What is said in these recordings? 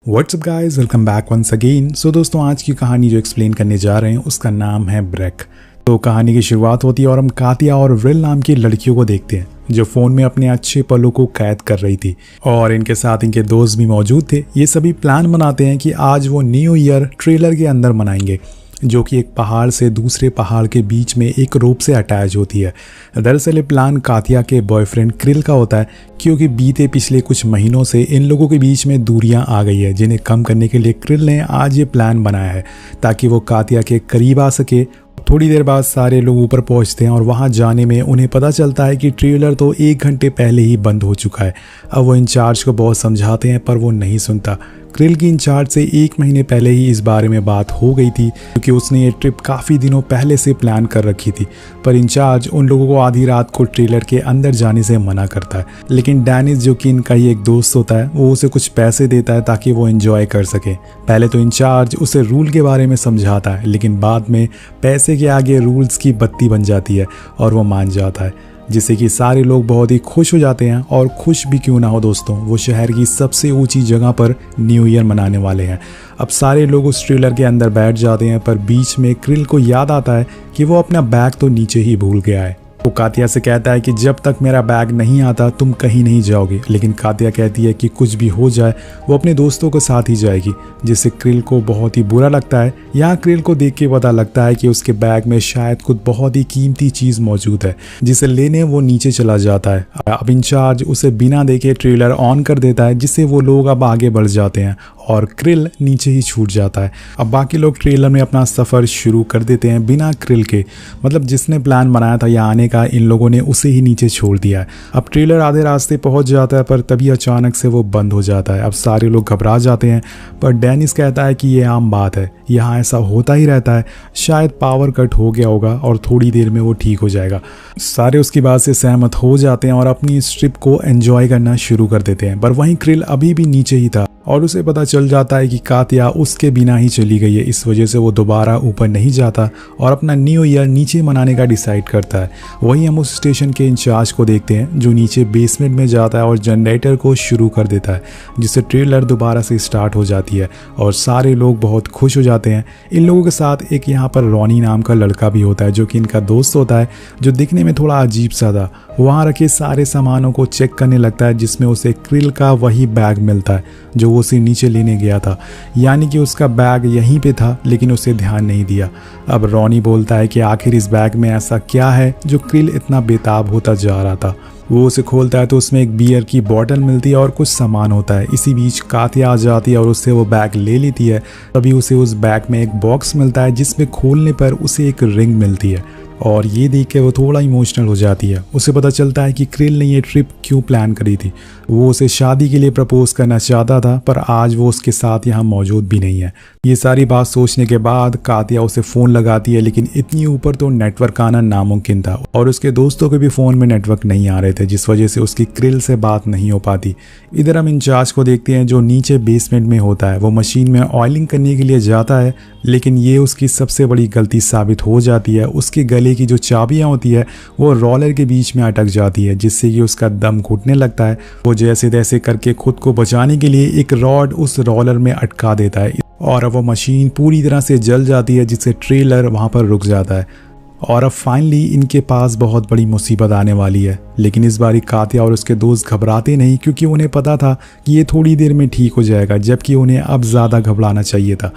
WhatsApp guys, welcome back once again. So दोस्तों, आज की कहानी जो एक्सप्लेन करने जा रहे हैं उसका नाम है ब्रेक। तो कहानी की शुरुआत होती है और हम कातिया और व्रिल नाम की लड़कियों को देखते हैं जो फ़ोन में अपने अच्छे पलों को कैद कर रही थी और इनके साथ इनके दोस्त भी मौजूद थे। ये सभी प्लान बनाते हैं कि आज वो न्यू ईयर ट्रेलर के अंदर मनाएंगे, जो कि एक पहाड़ से दूसरे पहाड़ के बीच में एक रोप से अटैच होती है। दरअसल ये प्लान कातिया के बॉयफ्रेंड क्रिल का होता है, क्योंकि बीते पिछले कुछ महीनों से इन लोगों के बीच में दूरियां आ गई है, जिन्हें कम करने के लिए क्रिल ने आज ये प्लान बनाया है ताकि वो कातिया के करीब आ सके। थोड़ी देर बाद सारे लोग ऊपर पहुंचते हैं और वहां जाने में उन्हें पता चलता है कि ट्रेलर तो 1 घंटे पहले ही बंद हो चुका है। अब वो इंचार्ज को बहुत समझाते हैं पर वो नहीं सुनता। क्रिल की इंचार्ज से 1 महीने पहले ही इस बारे में बात हो गई थी, क्योंकि उसने ये ट्रिप काफ़ी दिनों पहले से प्लान कर रखी थी। पर इंचार्ज उन लोगों को आधी रात को ट्रेलर के अंदर जाने से मना करता है, लेकिन डेनिस, जो कि इनका ही एक दोस्त होता है, वो उसे कुछ पैसे देता है ताकि वो एंजॉय कर सके। पहले तो इंचार्ज उसे रूल के बारे में समझाता है, लेकिन बाद में पैसे के आगे रूल्स की बत्ती बन जाती है और वो मान जाता है, जिससे कि सारे लोग बहुत ही खुश हो जाते हैं। और खुश भी क्यों ना हो दोस्तों, वो शहर की सबसे ऊंची जगह पर न्यू ईयर मनाने वाले हैं। अब सारे लोग उस ट्रेलर के अंदर बैठ जाते हैं, पर बीच में क्रिल को याद आता है कि वो अपना बैग तो नीचे ही भूल गया है। वो कातिया से कहता है कि जब तक मेरा बैग नहीं आता तुम कहीं नहीं जाओगे, लेकिन कातिया कहती है कि कुछ भी हो जाए वो अपने दोस्तों के साथ ही जाएगी, जिससे क्रिल को बहुत ही बुरा लगता है। यहाँ क्रिल को देख के पता लगता है कि उसके बैग में शायद कुछ बहुत ही कीमती चीज़ मौजूद है, जिसे लेने वो नीचे चला जाता है। अब इंचार्ज उसे बिना देखे ट्रेलर ऑन कर देता है, जिससे वो लोग अब आगे बढ़ जाते हैं और क्रिल नीचे ही छूट जाता है। अब बाकी लोग ट्रेलर में अपना सफ़र शुरू कर देते हैं बिना क्रिल के, मतलब जिसने प्लान बनाया था यहाँ आने का, इन लोगों ने उसे ही नीचे छोड़ दिया है। अब ट्रेलर आधे रास्ते पहुंच जाता है, पर तभी अचानक से वो बंद हो जाता है। अब सारे लोग घबरा जाते हैं, पर डेनिस कहता है कि ये आम बात है, यहाँ ऐसा होता ही रहता है, शायद पावर कट हो गया होगा और थोड़ी देर में वो ठीक हो जाएगा। सारे उसकी बात से सहमत हो जाते हैं और अपनी इस ट्रिप को एंजॉय करना शुरू कर देते हैं। पर वहीं क्रिल अभी भी नीचे ही था और उसे पता चल जाता है कि कातिया उसके बिना ही चली गई है। इस वजह से वो दोबारा ऊपर नहीं जाता और अपना न्यू ईयर नीचे मनाने का डिसाइड करता है। वहीं हम उस स्टेशन के इंचार्ज को देखते हैं, जो नीचे बेसमेंट में जाता है और जनरेटर को शुरू कर देता है, जिससे ट्रेलर दोबारा से स्टार्ट हो जाती है और सारे लोग बहुत खुश हो जाते हैं। इन लोगों के साथ एक यहाँ पर रॉनी नाम का लड़का भी होता है, जो कि इनका दोस्त होता है, जो दिखने में थोड़ा अजीब सा था। वहाँ रखे सारे सामानों को चेक करने लगता है, जिसमें उसे क्रिल का वही बैग मिलता है जो वो उसे नीचे लेने गया था, यानी कि उसका बैग यहीं पे था, लेकिन उसे ध्यान नहीं दिया। अब रॉनी बोलता है कि आखिर इस बैग में ऐसा क्या है जो क्रिल इतना बेताब होता जा रहा था। वो उसे खोलता है तो उसमें एक बियर की बोतल मिलती है और कुछ सामान होता है। इसी बीच कातिया आ जाती है और उससे वो बैग ले लेती है। तभी उसे उस बैग में एक बॉक्स मिलता है, जिसमें खोलने पर उसे एक रिंग मिलती है और ये देख के वो थोड़ा इमोशनल हो जाती है। उसे पता चलता है कि क्रिल ने ये ट्रिप क्यों प्लान करी थी। वो उसे शादी के लिए प्रपोज करना चाहता था, पर आज वो उसके साथ यहाँ मौजूद भी नहीं है। ये सारी बात सोचने के बाद कातिया उसे फ़ोन लगाती है, लेकिन इतनी ऊपर तो नेटवर्क आना नामुमकिन था और उसके दोस्तों के भी फ़ोन में नेटवर्क नहीं आ रहे थे, जिस वजह से उसकी क्रिल से बात नहीं हो पाती। इधर हम इंचार्ज को देखते हैं, जो नीचे बेसमेंट में होता है। वो मशीन में ऑयलिंग करने के लिए जाता है, लेकिन ये उसकी सबसे बड़ी गलती साबित हो जाती है। उसके गले की जो चाबियां होती है वो रोलर के बीच में अटक जाती है, जिससे कि उसका दम घुटने लगता है। वो जैसे तैसे करके खुद को बचाने के लिए एक रॉड उस रोलर में अटका देता है और अब वो मशीन पूरी तरह से जल जाती है, जिससे ट्रेलर वहां पर रुक जाता है। और अब फाइनली इनके पास बहुत बड़ी मुसीबत आने वाली है, लेकिन इस बारी कातिया और उसके दोस्त घबराते नहीं, क्योंकि उन्हें पता था कि ये थोड़ी देर में ठीक हो जाएगा, जबकि उन्हें अब ज़्यादा घबराना चाहिए था।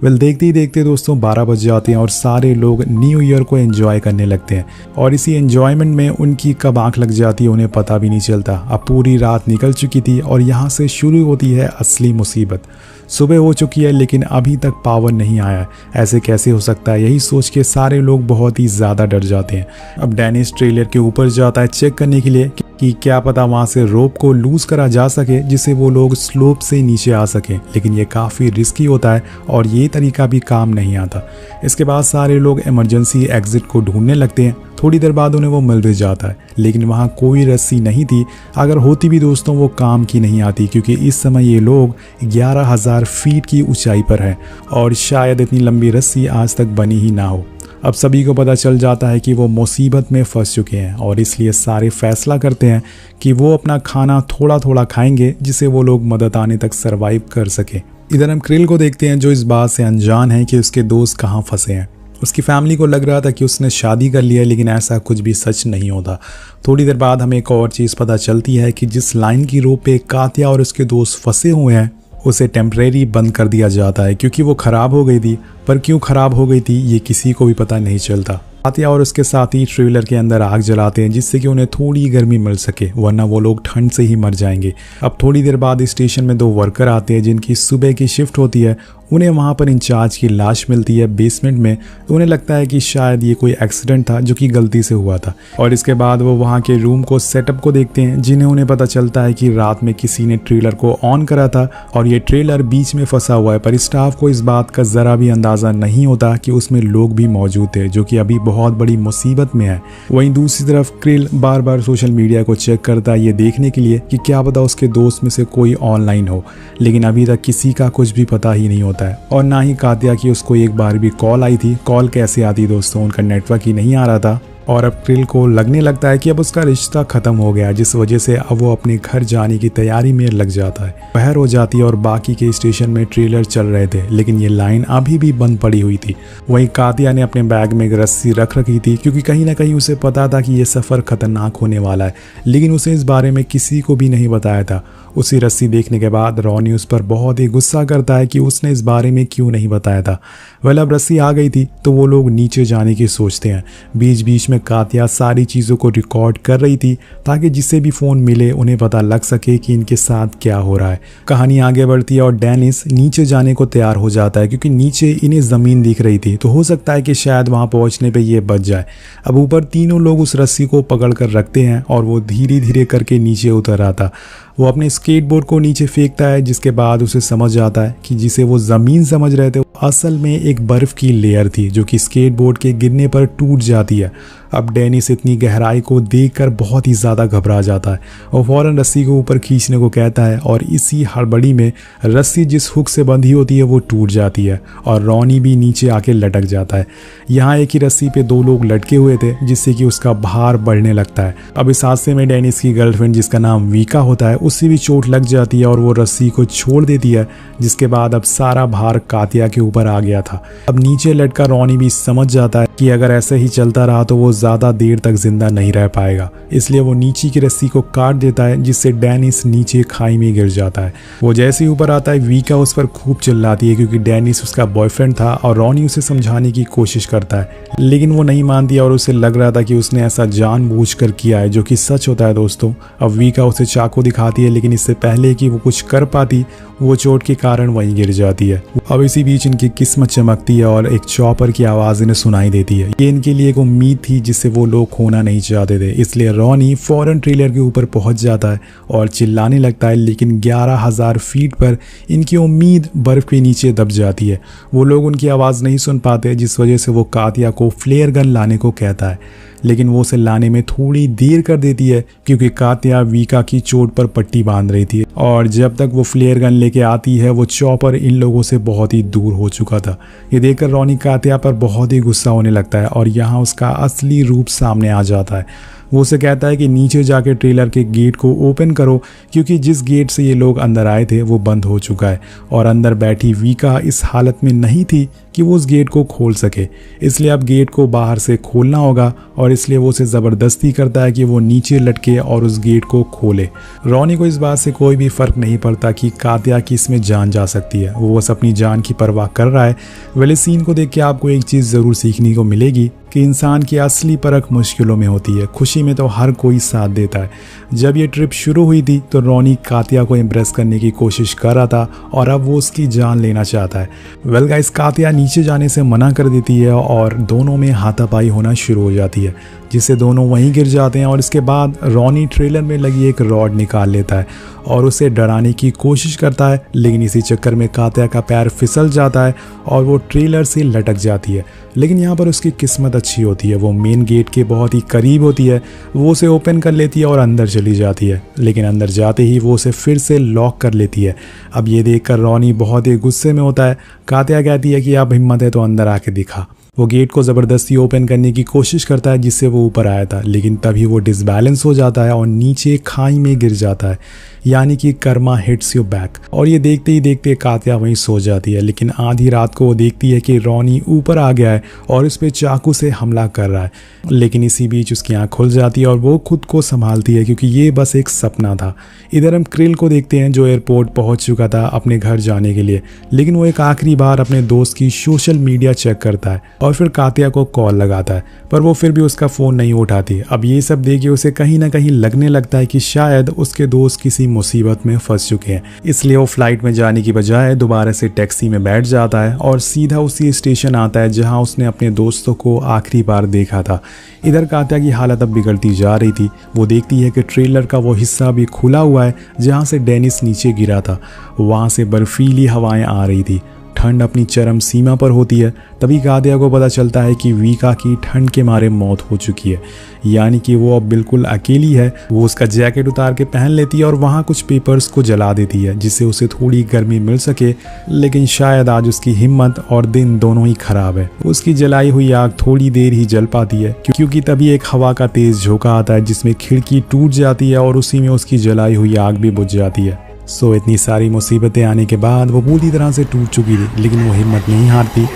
वेल, देखते ही देखते दोस्तों 12 बज जाते हैं और सारे लोग न्यू ईयर को एंजॉय करने लगते हैं और इसी एंजॉयमेंट में उनकी कब आँख लग जाती है उन्हें पता भी नहीं चलता। अब पूरी रात निकल चुकी थी और यहाँ से शुरू होती है असली मुसीबत। सुबह हो चुकी है, लेकिन अभी तक पावर नहीं आया है। ऐसे कैसे हो सकता है, यही सोच के सारे लोग बहुत ही ज़्यादा डर जाते हैं। अब डेनिस ट्रेलर के ऊपर जाता है चेक करने के लिए कि क्या पता वहाँ से रोप को लूज करा जा सके, जिससे वो लोग स्लोप से नीचे आ सकें, लेकिन ये काफ़ी रिस्की होता है और ये तरीका भी काम नहीं आता। इसके बाद सारे लोग इमरजेंसी एग्जिट को ढूंढने लगते हैं थोड़ी देर बाद उन्हें वो मिल भी जाता है, लेकिन वहाँ कोई रस्सी नहीं थी। अगर होती भी दोस्तों वो काम की नहीं आती, क्योंकि इस समय ये लोग 11,000 फीट की ऊंचाई पर हैं और शायद इतनी लंबी रस्सी आज तक बनी ही ना हो। अब सभी को पता चल जाता है कि वो मुसीबत में फंस चुके हैं और इसलिए सारे फैसला करते हैं कि वो अपना खाना थोड़ा थोड़ा खाएंगे, जिससे वो लोग मदद आने तक सरवाइव कर सके। इधर हम क्रिल को देखते हैं जो इस बात से अनजान है कि उसके दोस्त कहाँ फंसे हैं। उसकी फैमिली को लग रहा था कि उसने शादी कर लिया है, लेकिन ऐसा कुछ भी सच नहीं होता। थोड़ी देर बाद हमें एक और चीज़ पता चलती है कि जिस लाइन की रोप पे कात्या और उसके दोस्त फंसे हुए हैं उसे टेम्परेरी बंद कर दिया जाता है, क्योंकि वो ख़राब हो गई थी। पर क्यों ख़राब हो गई थी ये किसी को भी पता नहीं चलता। कात्या और उसके साथी ट्रेलर के अंदर आग जलाते हैं, जिससे कि उन्हें थोड़ी गर्मी मिल सके, वरना वो लोग ठंड से ही मर जाएंगे। अब थोड़ी देर बाद स्टेशन में 2 वर्कर आते हैं जिनकी सुबह की शिफ्ट होती है। उन्हें वहाँ पर इंचार्ज की लाश मिलती है बेसमेंट में, तो उन्हें लगता है कि शायद ये कोई एक्सीडेंट था जो कि गलती से हुआ था। और इसके बाद वो वहाँ के रूम को सेटअप को देखते हैं, जिन्हें उन्हें पता चलता है कि रात में किसी ने ट्रेलर को ऑन करा था और ये ट्रेलर बीच में फंसा हुआ है। पर स्टाफ को इस बात का ज़रा भी अंदाज़ा नहीं होता कि उसमें लोग भी मौजूद थे, जो कि अभी बहुत बड़ी मुसीबत में है। वहीं दूसरी तरफ क्रिल बार बार सोशल मीडिया को चेक करता है ये देखने के लिए कि क्या पता उसके दोस्त में से कोई ऑनलाइन हो, लेकिन अभी तक किसी का कुछ भी पता ही नहीं होता है। और ना ही कात्या की उसको एक बार भी कॉल आई थी। कॉल कैसे आती दोस्तों, उनका नेटवर्क ही नहीं आ रहा था। और अब क्रिल को लगने लगता है कि अब उसका रिश्ता खत्म हो गया, जिस वजह से अब वो अपने घर जाने की तैयारी में लग जाता है। पहर हो जाती है और बाकी के स्टेशन में ट्रेलर चल रहे थे, लेकिन ये लाइन अभी भी बंद पड़ी हुई थी। वहीं कात्या ने अपने बैग में एक रस्सी रख रखी थी, क्योंकि कहीं ना कहीं उसे पता था कि ये सफ़र खतरनाक होने वाला है, लेकिन उसे इस बारे में किसी को भी नहीं बताया था। उसी रस्सी देखने के बाद रॉनी उस पर बहुत ही गुस्सा करता है कि उसने इस बारे में क्यों नहीं बताया था। वेल अब रस्सी आ गई थी तो वो लोग नीचे जाने की सोचते हैं। बीच बीच में कात्या सारी चीज़ों को रिकॉर्ड कर रही थी, ताकि जिसे भी फ़ोन मिले उन्हें पता लग सके कि इनके साथ क्या हो रहा है। कहानी आगे बढ़ती है और डेनिस नीचे जाने को तैयार हो जाता है, क्योंकि नीचे इन्हें ज़मीन दिख रही थी, तो हो सकता है कि शायद वहाँ पहुँचने पर ये बच जाए। अब ऊपर तीनों लोग उस रस्सी को पकड़ कर रखते हैं और वो धीरे धीरे करके नीचे उतर आता। वो अपने स्केटबोर्ड को नीचे फेंकता है, जिसके बाद उसे समझ आता है कि जिसे वो ज़मीन समझ रहे थे असल में एक बर्फ़ की लेयर थी, जो कि स्केटबोर्ड के गिरने पर टूट जाती है। अब डेनिस इतनी गहराई को देखकर बहुत ही ज़्यादा घबरा जाता है और फ़ौरन रस्सी को ऊपर खींचने को कहता है, और इसी हड़बड़ी में रस्सी जिस हुक से बंधी होती है वो टूट जाती है और रॉनी भी नीचे आके लटक जाता है। यहाँ एक ही रस्सी पे 2 लोग लटके हुए थे, जिससे कि उसका भार बढ़ने लगता है। अब इस हादसे में डेनिस की गर्लफ्रेंड, जिसका नाम वीका होता है, उससे भी चोट लग जाती है और वो रस्सी को छोड़ देती है, जिसके बाद अब सारा भार कात्या के ऊपर आ गया था। अब नीचे लटका रॉनी भी समझ जाता है कि अगर ऐसे ही चलता रहा तो वो ज़्यादा देर तक जिंदा नहीं रह पाएगा, इसलिए वो नीचे की रस्सी को काट देता है, जिससे डेनिस नीचे खाई में गिर जाता है। वो जैसे ही ऊपर आता है वीका उस पर खूब चिल्लाती है, क्योंकि डेनिस उसका बॉयफ्रेंड था और रॉनी उसे समझाने की कोशिश करता है, लेकिन वो नहीं मानती और उसे लग रहा था कि उसने ऐसा जानबूझकर किया है, जो कि सच होता है दोस्तों। अब वीका उसे चाकू दिखाती है, लेकिन इससे पहले कि वो कुछ कर पाती वो चोट के कारण वहीं गिर जाती है। अब इसी बीच इनकी किस्मत चमकती है और एक चॉपर की आवाज़ इन्हें सुनाई देती है। ये इनके लिए एक उम्मीद थी जिससे वो लोग खोना नहीं चाहते थे, इसलिए रॉनी फौरन ट्रेलर के ऊपर पहुंच जाता है और चिल्लाने लगता है, लेकिन 11,000 फीट पर इनकी उम्मीद बर्फ के नीचे दब जाती है। वो लोग उनकी आवाज़ नहीं सुन पाते, जिस वजह से वो कात्या को फ्लेयर गन लाने को कहता है, लेकिन वो उसे लाने में थोड़ी देर कर देती है, क्योंकि कात्या वीका की चोट पर पट्टी बांध रही थी और जब तक वो फ्लेयर गन लेके आती है वो चॉपर इन लोगों से बहुत ही दूर हो चुका था। ये देखकर रॉनी कात्या पर बहुत ही गुस्सा होने लगता है और यहाँ उसका असली रूप सामने आ जाता है। वो उसे कहता है कि नीचे जाके ट्रेलर के गेट को ओपन करो, क्योंकि जिस गेट से ये लोग अंदर आए थे वो बंद हो चुका है और अंदर बैठी वीका इस हालत में नहीं थी कि वो उस गेट को खोल सके, इसलिए अब गेट को बाहर से खोलना होगा और इसलिए वो उसे ज़बरदस्ती करता है कि वो नीचे लटके और उस गेट को खोले। रॉनी को इस बात से कोई भी फ़र्क नहीं पड़ता कि कात्या की इसमें जान जा सकती है, वो बस अपनी जान की परवाह कर रहा है। वेल इस सीन को देख के आपको एक चीज़ ज़रूर सीखने को मिलेगी कि इंसान की असली परख मुश्किलों में होती है, खुशी में तो हर कोई साथ देता है। जब ये ट्रिप शुरू हुई थी तो रॉनी कात्या को इम्प्रेस करने की कोशिश कर रहा था और अब वो उसकी जान लेना चाहता है। वेल गाइस कात्या नीचे जाने से मना कर देती है और दोनों में हाथापाई होना शुरू हो जाती है। जिससे दोनों वहीं गिर जाते हैं। और इसके बाद रॉनी ट्रेलर में लगी एक रॉड निकाल लेता है और उसे डराने की कोशिश करता है, लेकिन इसी चक्कर में कात्या का पैर फिसल जाता है और वो ट्रेलर से लटक जाती है। लेकिन यहाँ पर उसकी किस्मत अच्छी होती है, वो मेन गेट के बहुत ही करीब होती है, वो उसे ओपन कर लेती है और अंदर चली जाती है। लेकिन अंदर जाते ही वो उसे फिर से लॉक कर लेती है। अब ये देखकर रॉनी बहुत ही गुस्से में होता है। कात्या कहती है कि अब हिम्मत है तो अंदर आके दिखा। वो गेट को ज़बरदस्ती ओपन करने की कोशिश करता है जिससे वो ऊपर आया था, लेकिन तभी वो डिसबैलेंस हो जाता है और नीचे खाई में गिर जाता है, यानी कि कर्मा हिट्स यू बैक। और ये देखते ही देखते कात्या वहीं सो जाती है। लेकिन आधी रात को वो देखती है कि रॉनी ऊपर आ गया है और उस पर चाकू से हमला कर रहा है। लेकिन इसी बीच उसकी आँख खुल जाती है और वो खुद को संभालती है, क्योंकि ये बस एक सपना था। इधर हम क्रिल को देखते हैं जो एयरपोर्ट पहुंच चुका था अपने घर जाने के लिए, लेकिन वो एक आखिरी बार अपने दोस्त की सोशल मीडिया चेक करता है और फिर कात्या को कॉल लगाता है, पर वो फिर भी उसका फ़ोन नहीं उठाती। अब ये सब देख के उसे कहीं ना कहीं लगने लगता है कि शायद उसके दोस्त किसी मुसीबत में फंस चुके हैं, इसलिए वो फ्लाइट में जाने की बजाय दोबारा से टैक्सी में बैठ जाता है और सीधा उसी स्टेशन आता है जहां उसने अपने दोस्तों को आखिरी बार देखा था। इधर कात्या की हालत अब बिगड़ती जा रही थी। वो देखती है कि ट्रेलर का वो हिस्सा भी खुला हुआ है जहां से डेनिस नीचे गिरा था। वहां से बर्फीली हवाएं आ रही थी, ठंड अपनी चरम सीमा पर होती है। तभी कात्या को पता चलता है कि वीका की ठंड के मारे मौत हो चुकी है, यानी कि वो अब बिल्कुल अकेली है। वो उसका जैकेट उतार के पहन लेती है और वहाँ कुछ पेपर्स को जला देती है जिससे उसे थोड़ी गर्मी मिल सके। लेकिन शायद आज उसकी हिम्मत और दिन दोनों ही खराब है। उसकी जलाई हुई आग थोड़ी देर ही जल पाती है, क्योंकि तभी एक हवा का तेज झोंका आता है जिसमें खिड़की टूट जाती है और उसी में उसकी जलाई हुई आग भी बुझ जाती है। इतनी सारी मुसीबतें आने के बाद वो पूरी तरह से टूट चुकी थी, लेकिन वो हिम्मत नहीं हारती।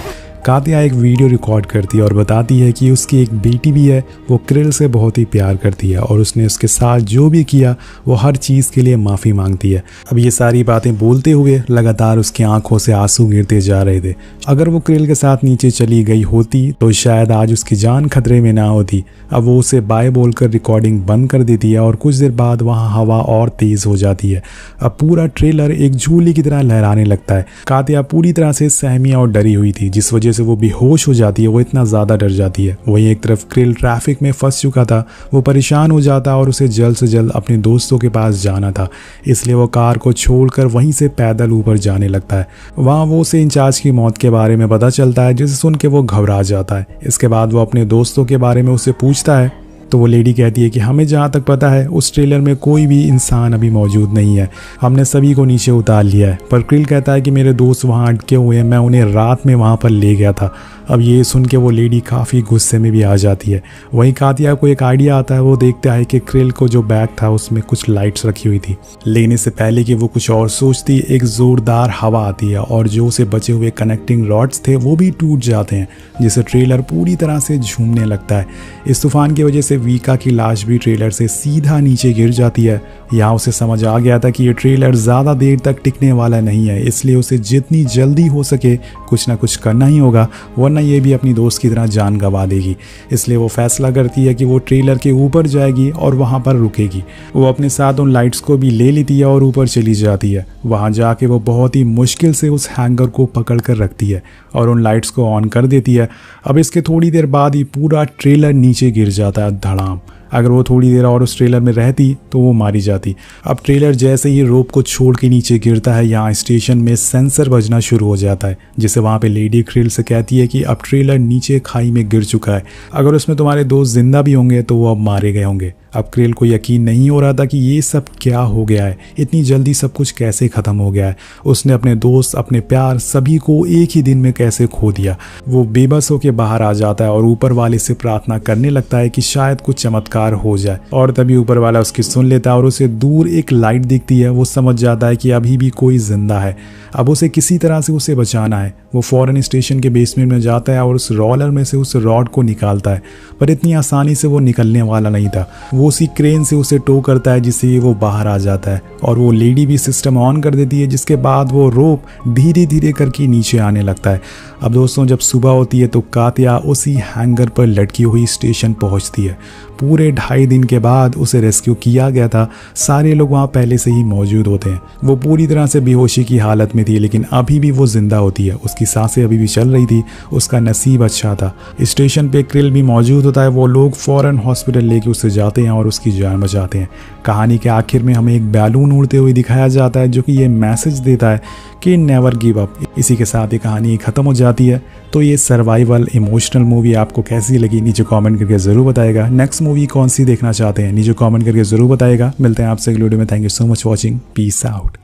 कात्या एक वीडियो रिकॉर्ड करती है और बताती है कि उसकी एक बेटी भी है, वो क्रिल से बहुत ही प्यार करती है और उसने उसके साथ जो भी किया वो हर चीज़ के लिए माफ़ी मांगती है। अब ये सारी बातें बोलते हुए लगातार उसकी आंखों से आंसू गिरते जा रहे थे। अगर वो क्रिल के साथ नीचे चली गई होती तो शायद आज उसकी जान खतरे में ना होती। अब वो उसे बाय बोलकर रिकॉर्डिंग बंद कर देती है और कुछ देर बाद वहाँ हवा और तेज़ हो जाती है। अब पूरा ट्रेलर एक झूले की तरह लहराने लगता है। कात्या पूरी तरह से सहमी और डरी हुई थी, जिस वजह से वो बेहोश हो जाती है। वो इतना ज़्यादा डर जाती है। वहीं एक तरफ क्रिल ट्रैफिक में फंस चुका था, वो परेशान हो जाता और उसे जल्द से जल्द अपने दोस्तों के पास जाना था, इसलिए वो कार को छोड़कर वहीं से पैदल ऊपर जाने लगता है। वहाँ वो उसे इंचार्ज की मौत के बारे में पता चलता है, जिसे सुन के वो घबरा जाता है। इसके बाद वो अपने दोस्तों के बारे में उससे पूछता है तो वो लेडी कहती है कि हमें जहाँ तक पता है उस ट्रेलर में कोई भी इंसान अभी मौजूद नहीं है, हमने सभी को नीचे उतार लिया है। पर क्रिल कहता है कि मेरे दोस्त वहाँ अटके हुए हैं, मैं उन्हें रात में वहाँ पर ले गया था। अब ये सुन के वो लेडी काफ़ी गुस्से में भी आ जाती है। वहीं कात्या को एक आइडिया आता है। वो देखता है कि क्रिल को जो बैग था उसमें कुछ लाइट्स रखी हुई थी। लेने से पहले कि वो कुछ और सोचती, एक ज़ोरदार हवा आती है और जो उसे बचे हुए कनेक्टिंग रॉड्स थे वो भी टूट जाते हैं, जिससे ट्रेलर पूरी तरह से झूमने लगता है। इस तूफान की वजह से वीका की लाश भी ट्रेलर से सीधा नीचे गिर जाती है। यहाँ उसे समझ आ गया था कि ये ट्रेलर ज़्यादा देर तक टिकने वाला नहीं है, इसलिए उसे जितनी जल्दी हो सके कुछ ना कुछ करना ही होगा, वरना ये भी अपनी दोस्त की तरह जान गंवा देगी। इसलिए वो फैसला करती है कि वो ट्रेलर के ऊपर जाएगी और वहाँ पर रुकेगी। वो अपने साथ उन लाइट्स को भी ले लेती है और ऊपर चली जाती है। वहाँ जाके वो बहुत ही मुश्किल से उस हैंगर को पकड़ कर रखती है और उन लाइट्स को ऑन कर देती है। अब इसके थोड़ी देर बाद ही पूरा ट्रेलर नीचे गिर जाता है धड़ाम। अगर वो थोड़ी देर और उस ट्रेलर में रहती तो वो मारी जाती। अब ट्रेलर जैसे ही रोप को छोड़ के नीचे गिरता है, यहाँ स्टेशन में सेंसर बजना शुरू हो जाता है, जिससे वहाँ पे लेडी क्रिल से कहती है कि अब ट्रेलर नीचे खाई में गिर चुका है, अगर उसमें तुम्हारे दोस्त जिंदा भी होंगे तो वो अब मारे गए होंगे। अब क्रिल को यकीन नहीं हो रहा था कि ये सब क्या हो गया है, इतनी जल्दी सब कुछ कैसे ख़त्म हो गया है। उसने अपने दोस्त, अपने प्यार, सभी को एक ही दिन में कैसे खो दिया। वो बेबस होकर बाहर आ जाता है और ऊपर वाले से प्रार्थना करने लगता है कि शायद कुछ चमत्कार हो जाए। और तभी ऊपर वाला उसकी सुन लेता है और उसे दूर एक लाइट दिखती है। वो समझ जाता है कि अभी भी कोई जिंदा है, अब उसे किसी तरह से उसे बचाना है। वो फौरन स्टेशन के बेसमेंट में जाता है और उस रोलर में से उस रॉड को निकालता है, पर इतनी आसानी से वो निकलने वाला नहीं था। वो उसी क्रेन से उसे टो करता है, जिससे वो बाहर आ जाता है और वो लेडी भी सिस्टम ऑन कर देती है, जिसके बाद वो रोप धीरे धीरे करके नीचे आने लगता है। अब दोस्तों, जब सुबह होती है तो कात्या उसी हैंगर पर लटकी हुई स्टेशन पहुंचती है। पूरे 2.5 दिन के बाद उसे रेस्क्यू किया गया था, सारे लोग वहाँ पहले से ही मौजूद होते हैं। वो पूरी तरह से बेहोशी की हालत में थी, लेकिन अभी भी वो जिंदा होती है। उसकी सांसें अभी भी चल रही थी। उसका नसीब अच्छा था। स्टेशन पे क्रिल भी मौजूद होता है। वो लोग फौरन हॉस्पिटल लेके उसे जाते हैं और उसकी जान बचाते हैं। कहानी के आखिर में हमें एक बैलून उड़ते हुए दिखाया जाता है जो कि ये मैसेज देता है कि नेवर गिव अप। इसी के साथ ये कहानी खत्म हो जाती है। तो ये सर्वाइवल इमोशनल मूवी आपको कैसी लगी नीचे कमेंट करके ज़रूर बताएगा। नेक्स्ट मूवी कौन सी देखना चाहते हैं नीचे कमेंट करके ज़रूर बताएगा। मिलते हैं आपसे अगले वीडियो में। Thank you so much watching. Peace out.